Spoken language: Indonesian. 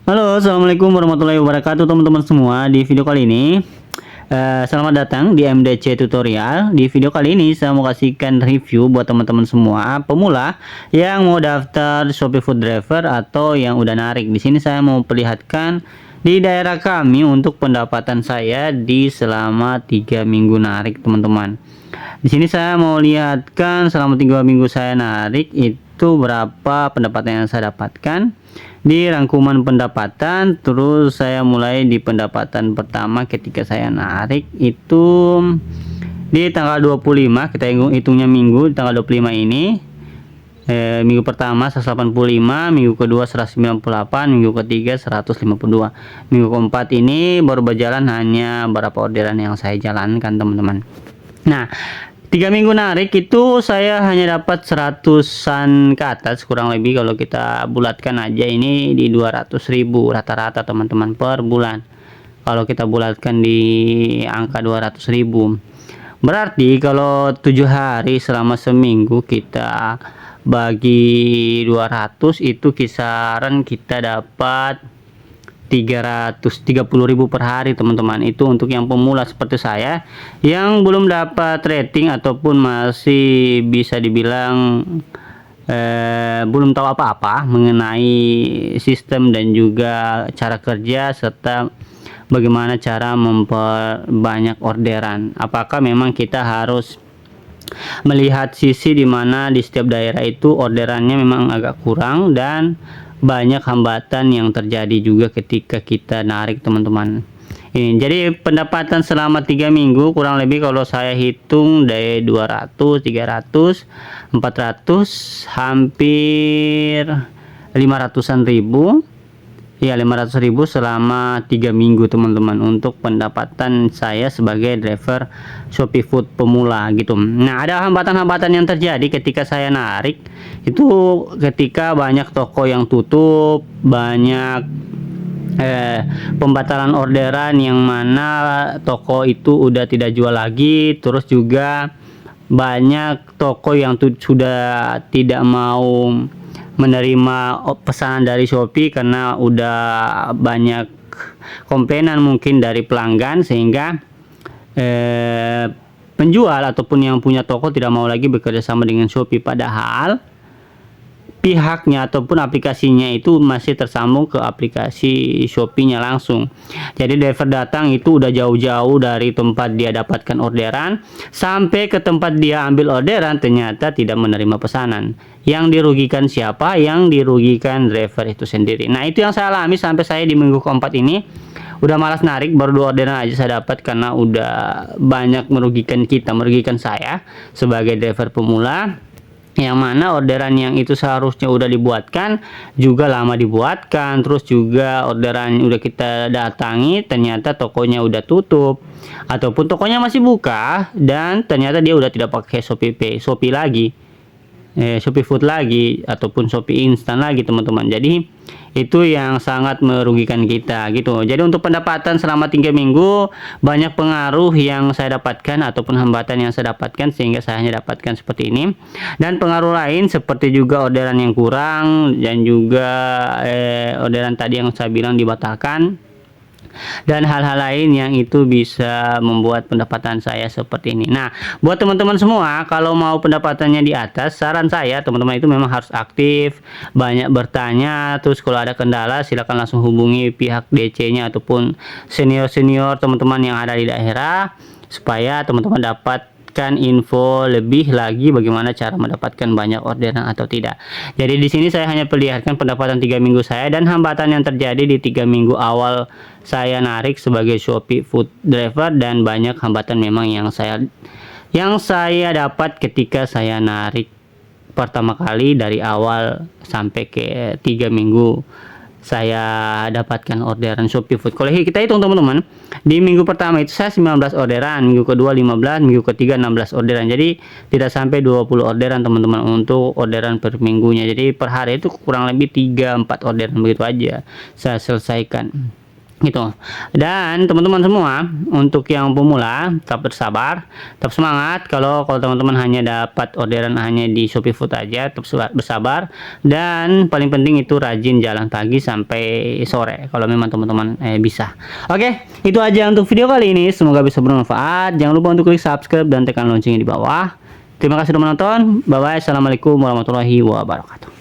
Halo, assalamualaikum warahmatullahi wabarakatuh teman-teman semua. Di video kali ini, selamat datang di MDC Tutorial. Di video kali ini saya mau kasihkan review buat teman-teman semua pemula yang mau daftar Shopee Food Driver atau yang udah narik. Di sini saya mau perlihatkan di daerah kami untuk pendapatan saya di selama 3 minggu narik, teman-teman. Di sini saya mau lihatkan selama 3 minggu saya narik itu berapa pendapatan yang saya dapatkan di rangkuman pendapatan. Terus saya mulai di pendapatan pertama ketika saya narik itu di tanggal 25. Kita hitungnya minggu. Di tanggal 25 ini minggu pertama 185, minggu kedua 198, minggu ketiga 152. Minggu keempat ini baru berjalan hanya berapa orderan yang saya jalankan, teman-teman. Nah, 3 minggu narik itu saya hanya dapat 100-an ke atas kurang lebih. Kalau kita bulatkan aja ini di 200.000 rata-rata, teman-teman, per bulan. Kalau kita bulatkan di angka 200.000, berarti kalau 7 hari selama seminggu kita bagi 200, itu kisaran kita dapat 330.000 per hari, teman-teman. Itu untuk yang pemula seperti saya yang belum dapat rating ataupun masih bisa dibilang belum tahu apa-apa mengenai sistem dan juga cara kerja serta bagaimana cara memperbanyak orderan. Apakah memang kita harus melihat sisi dimana di setiap daerah itu orderannya memang agak kurang dan banyak hambatan yang terjadi juga ketika kita narik, teman-teman. Ini jadi pendapatan selama 3 minggu kurang lebih kalau saya hitung dari 200, 300, 400, hampir 500-an ribu. Ya, 500.000 selama 3 minggu, teman-teman, untuk pendapatan saya sebagai driver Shopee Food pemula gitu. Nah, ada hambatan-hambatan yang terjadi ketika saya narik itu ketika banyak toko yang tutup, banyak pembatalan orderan yang mana toko itu udah tidak jual lagi. Terus juga banyak toko yang sudah tidak mau menerima pesanan dari Shopee karena udah banyak komplainan mungkin dari pelanggan, sehingga penjual ataupun yang punya toko tidak mau lagi bekerja sama dengan Shopee, padahal pihaknya ataupun aplikasinya itu masih tersambung ke aplikasi Shopee-nya langsung. Jadi driver datang itu udah jauh-jauh dari tempat dia dapatkan orderan sampai ke tempat dia ambil orderan, ternyata tidak menerima pesanan. Yang dirugikan siapa? Yang dirugikan driver itu sendiri. Nah, itu yang saya alami sampai saya di minggu keempat ini udah malas narik, baru 2 orderan aja saya dapat karena udah banyak merugikan kita, merugikan saya sebagai driver pemula, yang mana orderan yang itu seharusnya udah dibuatkan juga lama dibuatkan. Terus juga orderan udah kita datangi ternyata tokonya udah tutup ataupun tokonya masih buka dan ternyata dia udah tidak pakai Shopee Pay, Shopee lagi, Shopee Food lagi ataupun Shopee Instan lagi, teman-teman. Jadi itu yang sangat merugikan kita gitu. Jadi untuk pendapatan selama 3 minggu banyak pengaruh yang saya dapatkan ataupun hambatan yang saya dapatkan sehingga saya hanya dapatkan seperti ini. Dan pengaruh lain seperti juga orderan yang kurang dan juga orderan tadi yang saya bilang dibatalkan, dan hal-hal lain yang itu bisa membuat pendapatan saya seperti ini. Nah, buat teman-teman semua, kalau mau pendapatannya di atas, saran saya teman-teman itu memang harus aktif, banyak bertanya. Terus kalau ada kendala silakan langsung hubungi pihak DC-nya ataupun senior-senior teman-teman yang ada di daerah supaya teman-teman dapat info lebih lagi bagaimana cara mendapatkan banyak orderan atau tidak. Jadi di sini saya hanya perlihatkan pendapatan 3 minggu saya dan hambatan yang terjadi di 3 minggu awal saya narik sebagai Shopee Food Driver, dan banyak hambatan memang yang saya dapat ketika saya narik pertama kali dari awal sampai ke 3 minggu saya dapatkan orderan Shopee Food. Kalau kita hitung, teman-teman, di minggu pertama itu saya 19 orderan, minggu kedua 15, minggu ketiga 16 orderan. Jadi tidak sampai 20 orderan, teman-teman, untuk orderan per minggunya. Jadi per hari itu kurang lebih 3-4 orderan begitu aja saya selesaikan. gitu. Dan teman-teman semua, untuk yang pemula tetap bersabar, tetap semangat. Kalau teman-teman hanya dapat orderan hanya di Shopee Food aja, tetap bersabar, dan paling penting itu rajin jalan pagi sampai sore kalau memang teman-teman bisa. Oke, itu aja untuk video kali ini, semoga bisa bermanfaat. Jangan lupa untuk klik subscribe dan tekan loncengnya di bawah. Terima kasih sudah menonton. Bye bye. Assalamualaikum warahmatullahi wabarakatuh.